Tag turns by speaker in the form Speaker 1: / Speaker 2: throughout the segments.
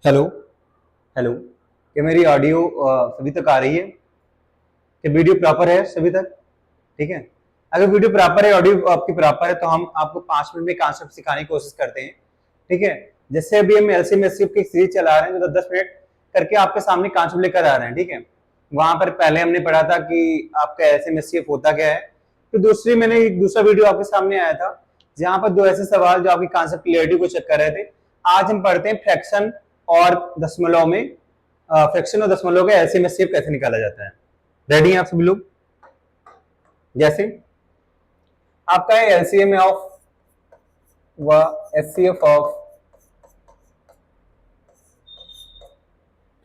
Speaker 1: Hello. Hello. क्या मेरी audio सभी तक आ रही है? क्या वीडियो प्रॉपर है सभी तक? ठीक है। अगर वीडियो प्रॉपर है, ऑडियो आपकी प्रॉपर है, तो हम आपको 5 मिनट में कॉन्सेप्ट सिखाने की कोशिश करते हैं। ठीक है। जैसे अभी हम एलसीएम एचसीएफ की सीरीज चला रहे हैं, जो 10-10 मिनट करके आपके सामने कॉन्सेप्ट लेकर आ रहे हैं। ठीक है। वहां पर पहले हमने पढ़ा था कि आपका एलसीएम एचसीएफ होता क्या है। फिर मैंने एक दूसरा वीडियो आपके सामने आया था, जहां पर दो ऐसे सवाल जो आपकी कॉन्सेप्ट क्लियरिटी को चेक कर रहे थे। आज हम पढ़ते हैं फ्रैक्शन और दशमलव में, फ्रैक्शन और दशमलव का एलसीएम एचसीएफ कैसे निकाला जाता है। रेडी हैं आप सभी लोग? जैसे आपका है एलसीएम ऑफ व एचसीएफ ऑफ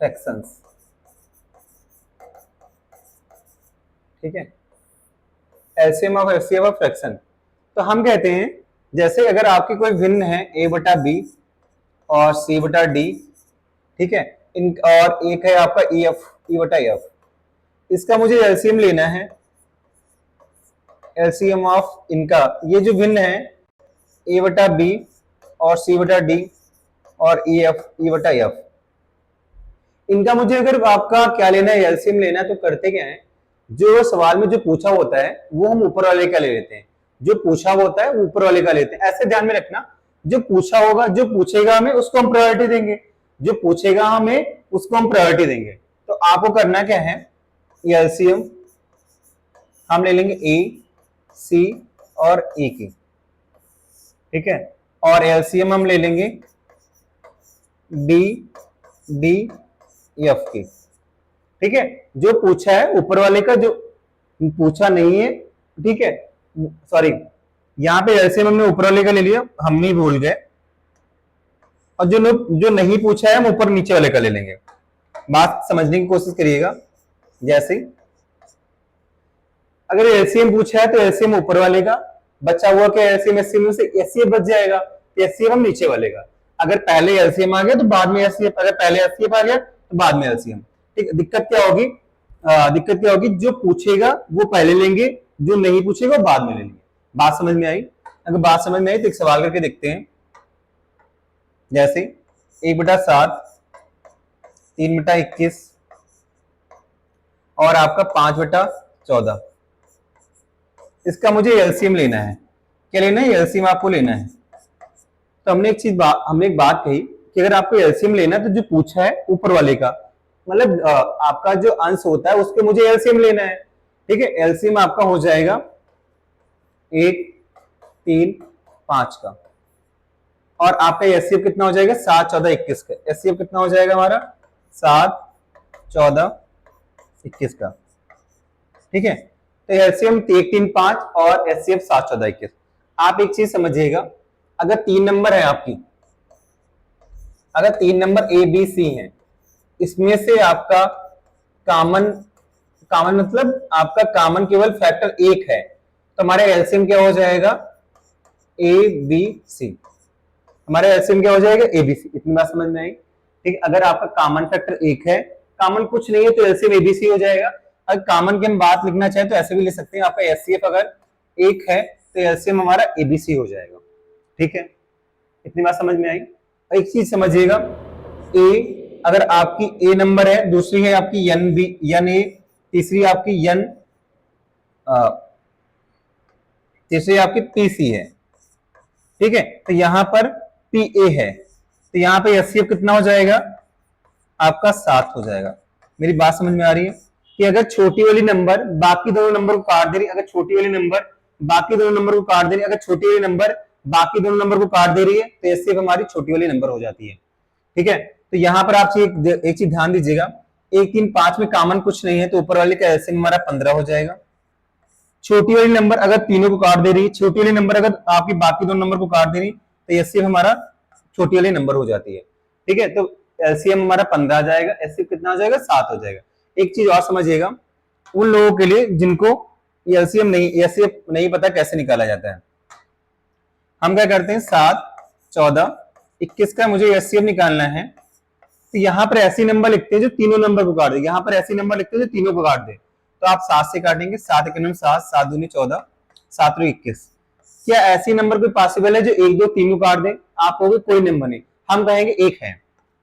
Speaker 1: फ्रैक्शंस। ठीक है। LCM of HCF of fraction, तो हम कहते हैं जैसे अगर आपकी कोई भिन्न है a बटा बी और c बटा डी, ठीक है, इन और एक है आपका ई बटा एफ, इसका मुझे एलसीएम लेना है। एलसीएम ऑफ इनका, ये जो भिन्न है a बटा बी और c बटा डी और ई बटा एफ, इनका मुझे अगर आपका क्या लेना है, एलसीएम लेना है, तो करते क्या है, जो सवाल में जो पूछा होता है वो हम ऊपर वाले का ले लेते हैं। जो पूछा होता है ऊपर वाले का लेते हैं। ऐसे ध्यान में रखना, जो पूछा होगा, जो पूछेगा हमें उसको हम प्रायोरिटी देंगे, जो पूछेगा हमें उसको हम प्रायोरिटी देंगे। तो आपको करना क्या है, एलसीएम हम ले लेंगे ए, सी और ई की। ठीक है। और एलसीएम हम ले लेंगे डी, डी, एफ की। ठीक है। जो पूछा है ऊपर वाले का, जो पूछा नहीं है, ठीक है, सॉरी, यहां पे एलसीएम हमने ऊपर वाले का ले लिया, हम नहीं भूल गए। और जो नहीं पूछा है हम ऊपर नीचे वाले का ले लेंगे। बात समझने की कोशिश करिएगा। जैसे अगर एलसीएम पूछा है तो एलसीएम ऊपर वाले का, बचा हुआ क्या एलसीएम एचसीएफ में से एचसीएफ बच जाएगा, तो एचसीएफ हम नीचे वाले का। अगर पहले एलसीएम आ गया तो बाद में एचसीएफ, अगर पहले एचसीएफ आ गया तो बाद में एलसीएम। ठीक। दिक्कत क्या होगी, दिक्कत क्या होगी, जो पूछेगा वो पहले लेंगे, जो नहीं पूछेगा बाद में लेंगे। बात समझ में आई? अगर बात समझ में आई तो एक सवाल करके देखते हैं। जैसे 1/7, 3/21 और आपका 5/14, इसका मुझे एलसीएम लेना है। क्या लेना है? एलसीएम आपको लेना है। तो हमने एक बात कही कि अगर आपको एलसीएम लेना है तो जो पूछा है ऊपर वाले का, मतलब आपका जो अंश होता है उसके मुझे एलसीएम लेना है। ठीक है। एलसीएम आपका हो जाएगा 1, 3, 5 का, और आपका एचसीएफ कितना हो जाएगा, 7, 14, 21 का। एचसीएफ कितना हो जाएगा हमारा, 7, 14, 21 का। ठीक है। तो एलसीएम 1, 3, 5 और एचसीएफ 7, 14, 21। आप एक चीज समझिएगा, अगर 3 नंबर है आपकी, अगर 3 नंबर ए बी सी है, इसमें से आपका कॉमन, कॉमन मतलब आपका कॉमन केवल फैक्टर 1 है, तो हमारे एलसीएम क्या हो जाएगा, ए बी सी। हमारे एलसीएम क्या हो जाएगा, एबीसी। इतनी बात समझ में आई? ठीक। अगर आपका कॉमन फैक्टर 1 है, कॉमन कुछ नहीं है, तो एलसीएम एबीसी हो जाएगा। अगर कॉमन की हम बात लिखना चाहें तो ऐसे भी ले सकते हैं। आपका एचसीएफ अगर 1 है तो एलसीएम हमारा एबीसी हो जाएगा। ठीक है। इतनी बात समझ में आई? एक चीज समझिएगा, ए अगर आपकी ए नंबर है, दूसरी है आपकी एन बी, एन ए, तीसरी आपकी एन, तीसरी आपकी पीसी है। ठीक है। तो यहां पर पी ए है, तो यहां पे एचसीएफ कितना हो जाएगा, आपका 7 हो जाएगा। मेरी बात समझ में आ रही है कि अगर छोटी वाली नंबर बाकी दोनों नंबर को काट दे रही, अगर छोटी वाली नंबर बाकी दोनों नंबर को काट दे रही, अगर छोटी वाली नंबर बाकी दोनों नंबर को काट दे रही है, तो एचसीएफ हमारी छोटी वाली नंबर हो जाती है। ठीक है। तो यहां पर आप एक चीज ध्यान दीजिएगा, 1, 3, 5 में कॉमन कुछ नहीं है, तो ऊपर वाले का एलसीएम हमारा 15 हो जाएगा। छोटी वाली नंबर अगर तीनों को काट दे रही, छोटी वाली नंबर अगर आपकी बाकी दोनों नंबर को काट दे रही, तो एचसीएफ हमारा छोटी वाली नंबर हो जाती है। ठीक है। तो एलसीएम हमारा 15 आ जाएगा, एचसीएफ कितना हो जाएगा, 7 हो जाएगा। एक चीज और समझिएगा, उन लोगों के लिए जिनको एलसीएम नहीं, एचसीएफ नहीं पता कैसे निकाला जाता है, हम क्या करते हैं, 7, 14, 21 का मुझे एचसीएफ निकालना है, तो यहां पर ऐसी नंबर लिखते हैं जो तीनों नंबर को काट दे। यहां पर ऐसी नंबर लिखते हैं जो तीनों को काट दे। तो आप 7 से काटेंगे, 7 1 7, 7 दूनी 14, 7 21। क्या ऐसी नंबर कोई पॉसिबल है जो 1, 2, 3 को काट दे? आप कहोगे कोई नंबर नहीं, हम कहेंगे एक है।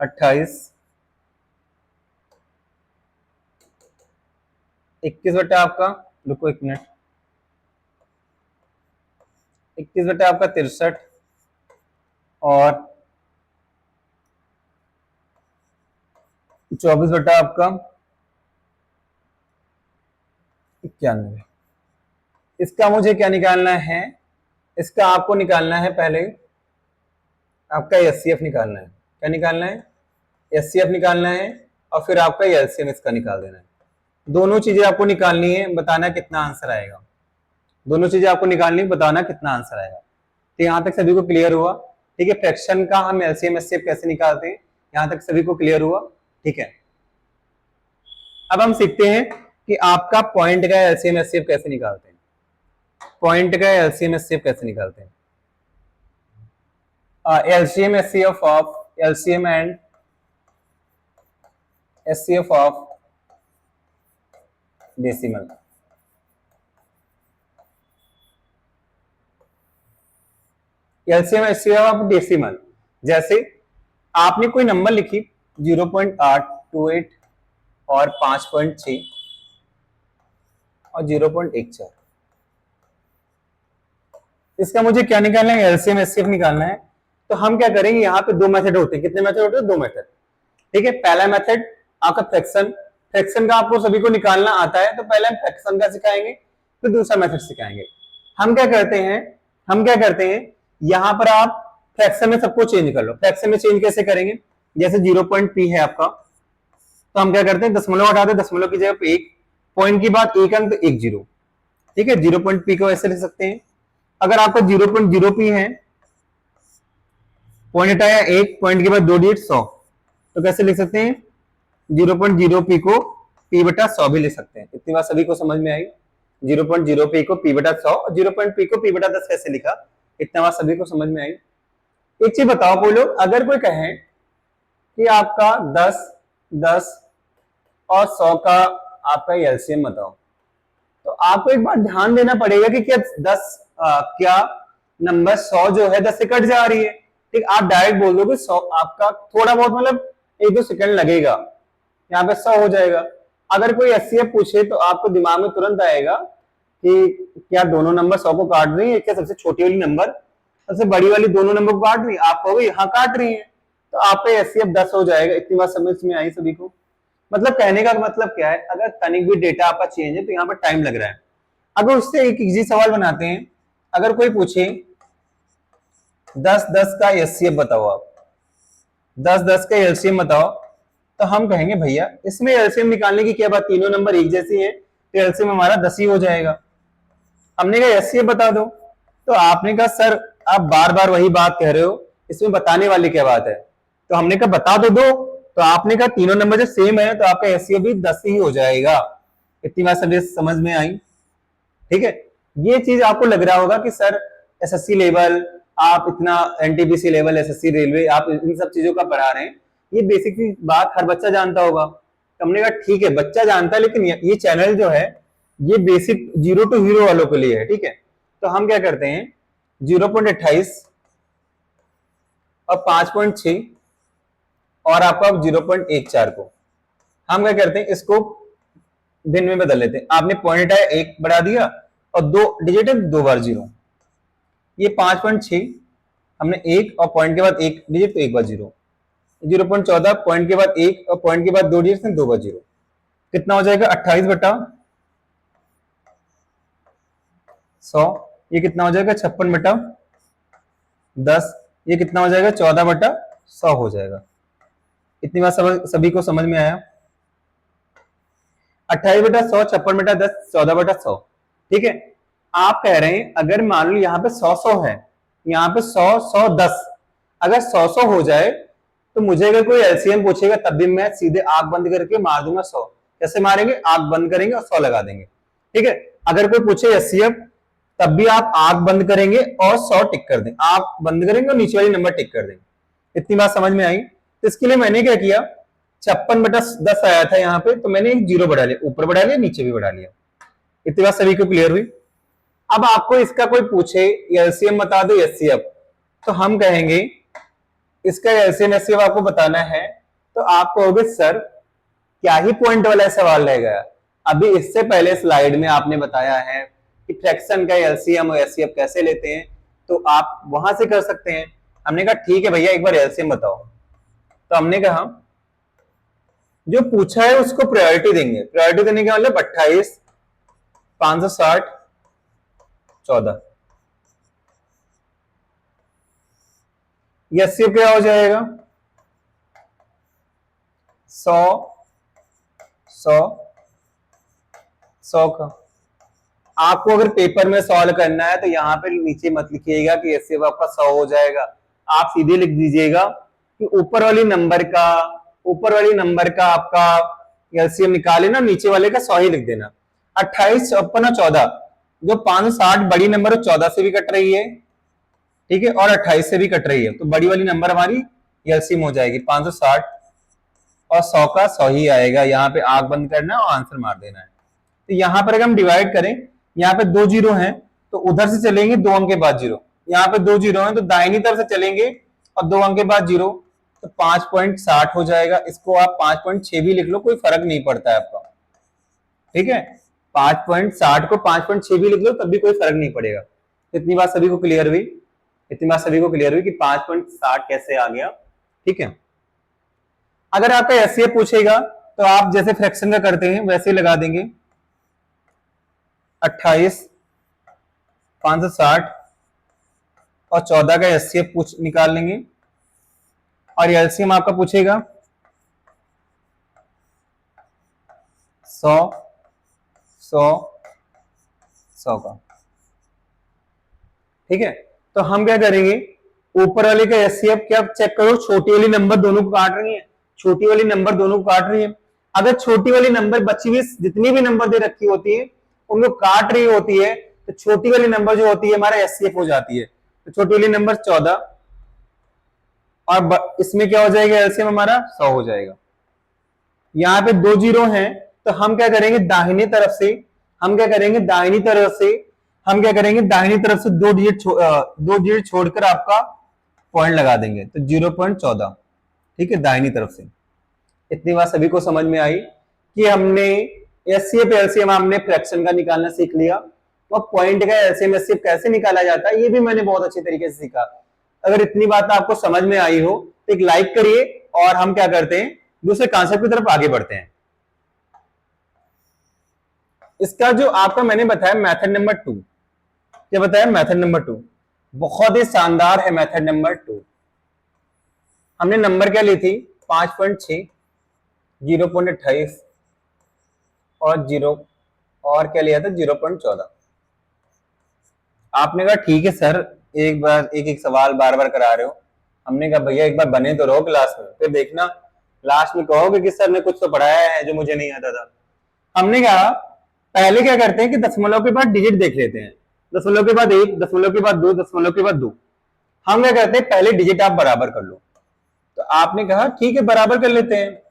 Speaker 1: 28, 21 बटा आपका, रुको 1 मिनट, 21 बटा आपका 63 और 24 बटा आपका 91। इसका मुझे क्या निकालना है, इसका आपको निकालना है पहले आपका एचसीएफ निकालना है। क्या निकालना है? एचसीएफ निकालना है और फिर आपका एलसीएम इसका निकाल देना है। दोनों चीजें आपको निकालनी है, बताना कितना आंसर आएगा। दोनों चीजें आपको निकालनी है, बताना कितना आंसर आएगा। तो यहां तक सभी को क्लियर हुआ? ठीक है, फ्रैक्शन का हम एलसीएम एचसीएफ कैसे निकालते हैं, यहां तक सभी को क्लियर हुआ? ठीक है, अब हम सीखते हैं कि आपका पॉइंट का एलसीएम एचसीएफ कैसे निकालते हैं। पॉइंट का एलसीएम एचसीएफ कैसे निकालते हैं? LCM HCF of LCM and HCF of decimal. LCM HCF of decimal, जैसे आपने कोई नंबर लिखी 0.828 और 5.6 और 0.14, इसका मुझे क्या निकालना है? एलसीएम एचसीएफ निकालना है। तो हम क्या करेंगे, यहाँ पे दो मेथड होते हैं। कितने मेथड होते हैं? दो मेथड। ठीक है, पहला मेथड आपका फ्रैक्शन, फ्रैक्शन का आपको सभी को निकालना आता है, तो पहले हम फ्रैक्शन का सिखाएंगे, फिर दूसरा मेथड सिखाएंगे। हम क्या करते हैं, यहाँ पर आप फ्रैक्शन में सबको चेंज कर लो। फ्रैक्शन में चेंज कैसे करेंगे? जैसे 0.p है आपका, तो हम क्या करते हैं, दशमलव हटाते हैं, दशमलव की जगह पे 1, पॉइंट के बाद 1 अंक तो 1 0। ठीक है, 0.p को ऐसे लिख सकते हैं। अगर आपका 0.0p है, पॉइंट हटाया 1, पॉइंट के बाद 2 डिजिट 100, तो कैसे लिख सकते हैं? 0.0p को p बटा 100 भी लिख सकते हैं। इतनी बात सभी को समझ में आई? 0.0p को p बटा 100 और 0.p को p बटा 10 कैसे लिखा, इतना बात सभी को समझ में आई? एक चीज बताओ कोई लोग, अगर कोई कहे कि आपका 10, 10 और 100 का आपका एलसीएम बताओ, तो आपको एक बात ध्यान देना पड़ेगा कि क्या नंबर 100 जो है 10 से कट जा रही है। ठीक, आप डायरेक्ट बोल दोगे 100, आपका थोड़ा बहुत मतलब 1-2 सेकंड लगेगा, यहाँ पे 100 हो जाएगा। अगर कोई एचसीएफ पूछे तो आपको दिमाग में तुरंत आएगा कि क्या दोनों नंबर 100 को काट रही है, क्या सबसे छोटी वाली नंबर सबसे बड़ी वाली दोनों नंबर को काट रही है? आप कहोगे हाँ काट रही है, तो आपका एचसीएफ 10 हो जाएगा। इतनी बात समझ में आई सभी को? मतलब कहने का मतलब क्या है, अगर तनिक भी डेटा आपका चेंज है तो यहाँ पर टाइम लग रहा है। अगर उससे एक इजी सवाल बनाते हैं, अगर कोई पूछे 10, 10 का एचसीएफ बताओ, आप 10, 10 का एलसीएम बताओ, तो हम कहेंगे भैया इसमें एलसीएम निकालने की क्या बात, तीनों नंबर एक जैसी है, तो एलसीएम हमारा 10 ही हो जाएगा। हमने कहा एचसीएफ बता दो, तो आपने कहा सर आप बार बार वही बात कह रहे हो, इसमें बताने वाली क्या बात है? तो हमने कहा बता दो, तो आपने कहा तीनों नंबर जो सेम है तो आपका एचसीएफ भी 10 ही हो जाएगा। इतनी बात सभी समझ में आई? ठीक है, ये चीज आपको लग रहा होगा कि सर एसएससी लेवल, आप इतना एनटीपीसी लेवल, एसएससी रेलवे, आप इन सब चीजों का पढ़ा रहे हैं, ये बेसिक बात हर बच्चा जानता होगा। तो हमने कहा ठीक है बच्चा जानता है, लेकिन ये चैनल जो है ये बेसिक 0 to हीरो वालों के लिए है। ठीक है, तो हम क्या करते हैं 0.28 और 5.6 और आपका 0.14 को हम क्या करते हैं, इसको भिन्न में बदल लेते हैं। आपने पॉइंट है 1 बढ़ा दिया और 2 डिजिट है 2 बार 0, ये 5.6 हमने 1 और पॉइंट के बाद 1 डिजिट तो 1 बार 0, 0.14 पॉइंट के बाद 1 और पॉइंट के बाद 2 डिजिट 2 बार 0, कितना हो जाएगा 28 बटा 100, ये कितना हो जाएगा 56 बटा 10, ये कितना हो जाएगा 14 बटा 100 हो जाएगा। इतनी बात सभी को समझ में आया? 28 बटा 100, 56 बटा 10, 14 बटा 100। ठीक है, आप कह रहे हैं अगर मान लो यहाँ पे 100 है, यहाँ पे 100 10, अगर 100 हो जाए तो मुझे अगर कोई एलसीएम पूछेगा तब भी मैं सीधे आंख बंद करके मार दूंगा 100। कैसे मारेंगे? आंख बंद करेंगे और 100 लगा देंगे। ठीक है, अगर कोई पूछे एचसीएफ तब भी आप आंख बंद करेंगे और 100 टिक कर देंगे, आंख बंद करेंगे और नीचे वाली नंबर टिक कर देंगे। इतनी बात समझ में आई? तो इसके लिए मैंने क्या किया, 56 बटा 10 आया था यहाँ पे, तो मैंने एक 0 बढ़ा लिया, ऊपर बढ़ा लिया नीचे भी बढ़ा लिया। इतनी बात सभी को क्लियर हुई? अब आपको इसका कोई पूछे एलसीएम बता दो एचसीएफ, तो हम कहेंगे इसका एलसीएम एचसीएफ आपको बताना है, तो आप कहोगे सर क्या ही पॉइंट वाला सवाल रह गया। अभी इससे पहले स्लाइड में आपने बताया है कि फ्रैक्शन का एलसीएम और एचसीएफ कैसे लेते हैं, तो आप वहां से कर सकते हैं। हमने कहा ठीक है भैया एक बार एलसीएम बताओ, तो हमने कहा जो पूछा है उसको प्रायोरिटी देंगे। प्रायोरिटी देने का मतलब 28, 560, 14। एचसीएफ क्या हो जाएगा 100, 100, 100 का। आपको अगर पेपर में सॉल्व करना है तो यहां पे नीचे मत लिखिएगा कि एचसीएफ आपका 100 हो जाएगा, आप सीधे लिख दीजिएगा कि ऊपर वाली नंबर का आपका एलसीएम निकाले ना, नीचे वाले का 100 ही लिख देना। 28, 54 और 14, जो 560 बड़ी नंबर 14 से भी कट रही है, ठीक है, और 28 से भी कट रही है, तो बड़ी वाली नंबर हमारी एलसीएम हो जाएगी 560 और 100 का 100 ही आएगा। यहाँ पे आंख बंद करना और आंसर मार देना है। तो यहाँ पर अगर हम डिवाइड करें, यहाँ पे 2 जीरो हैं तो उधर से चलेंगे 2 अंक के बाद जीरो, यहाँ पे 2 जीरो हैं तो दाहिनी तरफ से चलेंगे और 2 अंक के बाद जीरो, तो 5.60 हो जाएगा। इसको आप 5.6 भी लिख लो, कोई फर्क नहीं पड़ता है आपका, ठीक है। 5.60 को 5.6 भी लिख लो तब भी कोई फर्क नहीं पड़ेगा। इतनी बात सभी को क्लियर हुई, कि 5.60 कैसे आ गया, ठीक है। अगर आपका एचसीएफ पूछेगा तो आप जैसे फ्रैक्शन का करते हैं वैसे लगा देंगे 28, 560 और 14 का एचसीएफ निकाल लेंगे, और एलसीएम आपका पूछेगा 100, 100, 100 का, ठीक है। तो हम क्या करेंगे, ऊपर वाले का एचसीएफ क्या चेक करो, छोटी वाली नंबर दोनों को काट रही है, छोटी वाली नंबर दोनों को काट रही है। अगर छोटी वाली नंबर बची हुई जितनी भी नंबर दे रखी होती है उनको काट रही होती है, तो छोटी वाली नंबर जो होती है हमारा एचसीएफ हो जाती है। तो छोटी वाली नंबर 14 और इसमें क्या हो जाएगा एलसीएम हमारा 100 हो जाएगा। यहाँ पे 2 जीरो हैं तो हम क्या करेंगे दाहिनी तरफ से, दाहिनी तरफ से 2 डिजिट छोड़कर आपका पॉइंट लगा देंगे, तो 0.14, ठीक है, दाहिनी तरफ से। इतनी बात सभी को समझ में आई कि हमने एचसीएफ एलसीएम हमने फ्रैक्शन का निकालना सीख लिया, और पॉइंट का एलसीएम एचसीएफ कैसे निकाला जाता है ये भी मैंने बहुत अच्छे तरीके से सीखा। अगर इतनी बात आपको समझ में आई हो तो एक लाइक करिए, और हम क्या करते हैं दूसरे कॉन्सेप्ट की तरफ आगे बढ़ते हैं। इसका जो आपका मैंने बताया मेथड नंबर 2, क्या बताया, मेथड नंबर 2 बहुत ही शानदार है। मेथड नंबर 2 हमने नंबर क्या ली थी 5.6, 0.28 और 0 और क्या लिया था 0.14। आपने कहा ठीक है सर एक बार एक सवाल बार बार करा रहे हो। हमने कहा भैया एक बार बने तो रहो क्लास में, फिर देखना लास्ट में कहोगे कि सर ने कुछ तो पढ़ाया है जो मुझे नहीं आता था। हमने कहा पहले क्या करते हैं कि दशमलव के बाद डिजिट देख लेते हैं, दशमलव के बाद 1, दशमलव के बाद 2, दशमलव के बाद 2। हम क्या करते हैं पहले डिजिट आप बराबर कर लो, तो आपने कहा ठीक है बराबर कर लेते हैं।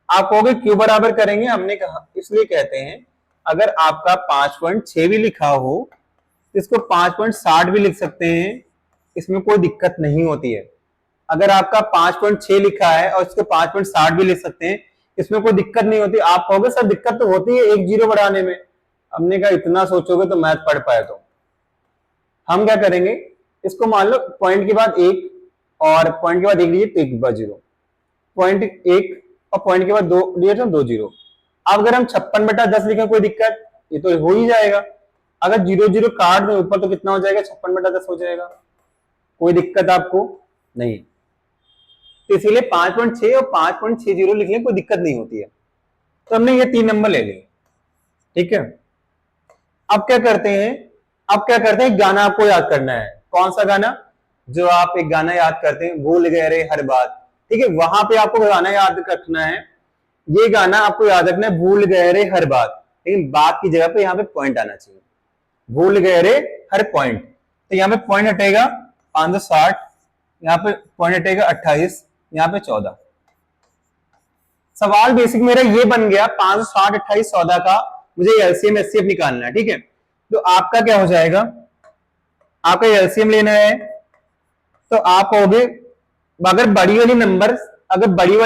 Speaker 1: आप कहोगे क्यों बराबर करेंगे, हमने कहा इसलिए कहते हैं अगर आपका 5.6 भी लिखा हो तो इसको 5.60 भी लिख सकते हैं, इसमें कोई दिक्कत नहीं होती है। अगर आपका 5.6 लिखा है और इसको 5.60 भी लिख सकते हैं, इसमें कोई दिक्कत नहीं होती। आप कहोगे सर दिक्कत तो होती है एक जीरो बढ़ाने में। हमने कहा इतना सोचोगे तो मैथ पढ़ पाए। तो हम क्या करेंगे, इसको मान लो पॉइंट के बाद 1 और पॉइंट के बाद 1 डिजिट, 1 के बाद 0, पॉइंट 1 और पॉइंट के बाद 2 डिजिट, 2 जीरो। अब अगर हम 56/10 लिखें कोई दिक्कत, ये तो हो ही जाएगा। अगर 0 0 काट दें ऊपर तो कितना हो जाएगा 56/10 हो जाएगा, कोई दिक्कत आपको नहीं। तो इसीलिए 5.6 और 5.60 लिख लें, कोई दिक्कत नहीं होती है। तो हमने ये 3 नंबर ले लिए, ठीक है। अब क्या करते हैं, गाना आपको याद करना है। कौन सा गाना, जो आप एक गाना याद करते हैं भूल गए रे हर बात, ठीक है, वहां पे आपको गाना याद रखना है। ये गाना आपको याद रखना है भूल गए रे हर बात, लेकिन बात की जगह पे यहाँ पे पॉइंट आना चाहिए। भूल गए रे हर पॉइंट, तो यहाँ पे पॉइंट हटेगा 560, यहाँ पे पॉइंट हटेगा 28, यहाँ पे 14। सवाल बेसिक मेरा ये बन गया 560, 28, 14 का मुझे एलसीएम एचसीएफ निकालना है, ठीक है। तो आपका क्या हो जाएगा, आपका एलसीएम लेना है, तो आप कहोगे अगर बड़ी वाली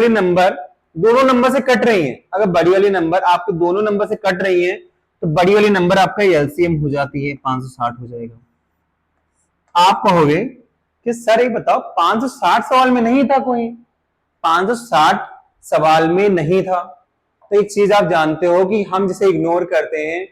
Speaker 1: नंबर दोनों नंबर से कट रही है, अगर बड़ी वाली नंबर आपके दोनों नंबर से कट रही है, तो बड़ी वाली नंबर आपका एलसीएम हो जाती है, 560 हो जाएगा। आप कहोगे कि सर ये बताओ 560 सवाल में नहीं था, कोई 560 सवाल में नहीं था। तो एक चीज आप जानते हो कि हम जिसे इग्नोर करते हैं,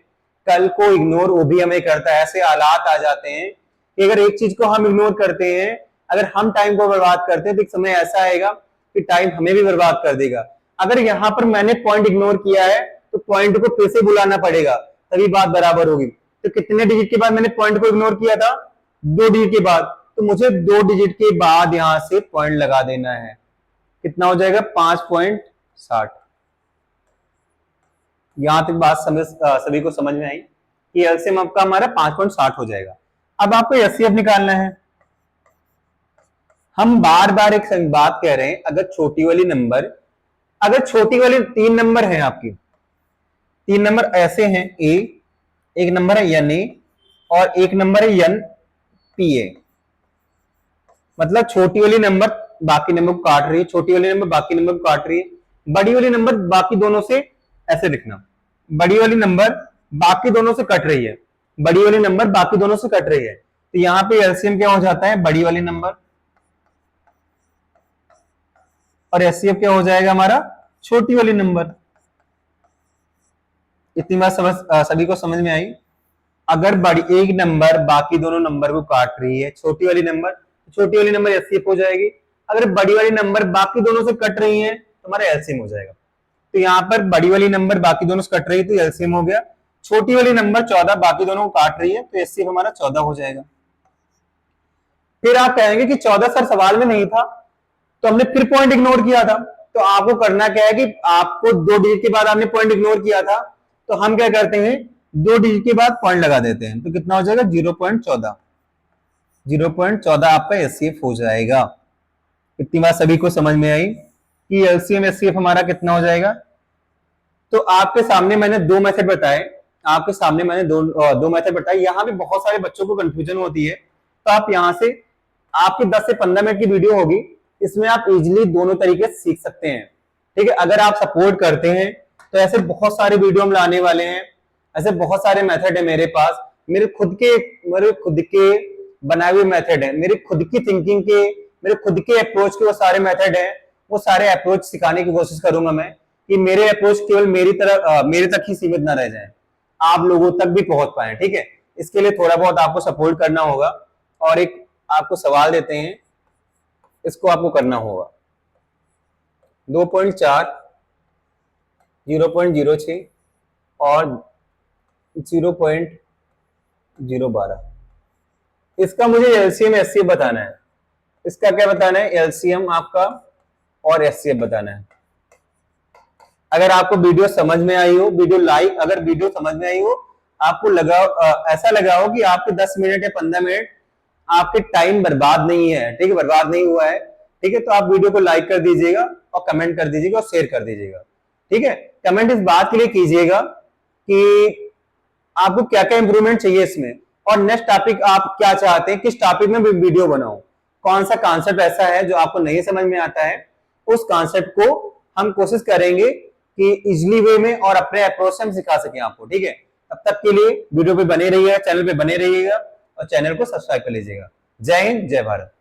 Speaker 1: कल को इग्नोर वो भी हमें करता है। ऐसे हालात आ जाते हैं कि अगर एक चीज को हम इग्नोर करते हैं, अगर हम टाइम को बर्बाद करते हैं, तो एक समय ऐसा आएगा कि टाइम हमें भी बर्बाद कर देगा। अगर यहां पर मैंने पॉइंट इग्नोर किया है, तो पॉइंट को फिर से बुलाना पड़ेगा, तभी बात बराबर होगी। तो कितने डिजिट के बाद मैंने पॉइंट को इग्नोर किया था? 2 डिजिट के बाद। तो मुझे 2 डिजिट के बाद यहां से पॉइंट लगा देना है। कितना हो जाएगा? 5.60। यहां तक बात सभी को समझ में आई कि एलसीएम आपका हमारा 5.60 हो जाएगा। अब आपको एचसीएफ निकालना है। हम बार बार एक बात कह रहे हैं, अगर छोटी वाली 3 नंबर है आपकी, 3 नंबर ऐसे हैं ए, एक नंबर है एन ए और एक नंबर है एन पी ए। मतलब छोटी वाली नंबर बाकी नंबर को काट रही है, छोटी वाली नंबर बाकी नंबर को काट रही है, बड़ी वाली नंबर बाकी दोनों से, ऐसे लिखना, बड़ी वाली नंबर बाकी दोनों से कट रही है, बड़ी वाली नंबर बाकी दोनों से कट रही है। तो यहां पे एलसीएम क्या हो जाता है? बड़ी वाली नंबर, और एचसीएफ क्या हो जाएगा हमारा? छोटी वाली नंबर। इतनी बात सभी को समझ में आई? अगर बड़ी एक नंबर बाकी दोनों नंबर को काट रही है, छोटी वाली नंबर एचसीएफ हो जाएगी। अगर बड़ी वाली नंबर बाकी दोनों से कट रही है, तो हमारा एलसीएम हो जाएगा। तो यहाँ पर बड़ी वाली नंबर बाकी दोनों से कट रही है, तो एलसीएम हो गया। छोटी वाली नंबर 14 बाकी दोनों को काट रही है, तो एचसीएफ हमारा 14 हो जाएगा। फिर आप कहेंगे कि 14 सर सवाल में नहीं था, तो हमने फिर पॉइंट इग्नोर किया था। तो आपको करना क्या है कि आपको 2 डिजिट के बाद आपने पॉइंट इग्नोर किया था, तो हम क्या करते हैं, 2 डिजिट के बाद पॉइंट लगा देते हैं। तो कितना हो जाएगा? 0.14। 0.14 आपका एचसीएफ हो जाएगा। इतनी बात सभी को समझ में आई कि एलसीएम एचसीएफ हमारा कितना हो जाएगा? तो आपके सामने मैंने 2 मेथड बताए, दो मेथड बताए। यहाँ पे बहुत सारे बच्चों को कंफ्यूजन होती है, तो आप यहाँ से, आपकी 10 से 15 मिनट की वीडियो होगी, इसमें आप इजीली दोनों तरीके से सीख सकते हैं। ठीक है, अगर आप सपोर्ट करते हैं तो ऐसे बहुत सारे वीडियो हम लाने वाले हैं। ऐसे बहुत सारे मेथड है मेरे पास, मेरे खुद के बनाए हुए मेथड है, मेरी खुद की थिंकिंग के, मेरे खुद के अप्रोच के वो सारे मेथड है। वो सारे अप्रोच सिखाने की कोशिश करूंगा मैं, कि मेरे अप्रोच केवल मेरे तक ही सीमित ना रह जाए, आप लोगों तक भी पहुंच पाए। ठीक है, इसके लिए थोड़ा बहुत आपको सपोर्ट करना होगा। और एक आपको सवाल देते हैं, इसको आपको करना होगा। 2.4, 0.06 और 0.012, इसका मुझे एलसीएम एचसीएफ बताना है। इसका क्या बताना है? एलसीएम आपका और एचसीएफ बताना है। अगर आपको वीडियो समझ में आई हो, अगर वीडियो समझ में आई हो, आपको ऐसा लगा हो कि आपके 10 मिनट या 15 मिनट आपके टाइम बर्बाद नहीं है, ठीक है, बर्बाद नहीं हुआ है, ठीक है, तो आप वीडियो को लाइक कर दीजिएगा और कमेंट कर दीजिएगा और शेयर कर दीजिएगा। ठीक है, कमेंट इस बात के लिए कीजिएगा कि आपको क्या क्या इंप्रूवमेंट चाहिए इसमें, और नेक्स्ट टॉपिक आप क्या चाहते हैं, किस टॉपिक में वीडियो बनाऊं, कौन सा कॉन्सेप्ट ऐसा है जो आपको नहीं समझ में आता है, उस कॉन्सेप्ट को हम कोशिश करेंगे कि इजिली वे में और अपने अप्रोच से हम सिखा सकें आपको। ठीक है, तब तक के लिए वीडियो पे बने रहिएगा, चैनल पे बने रहिएगा और चैनल को सब्सक्राइब कर लीजिएगा। जय हिंद, जय भारत।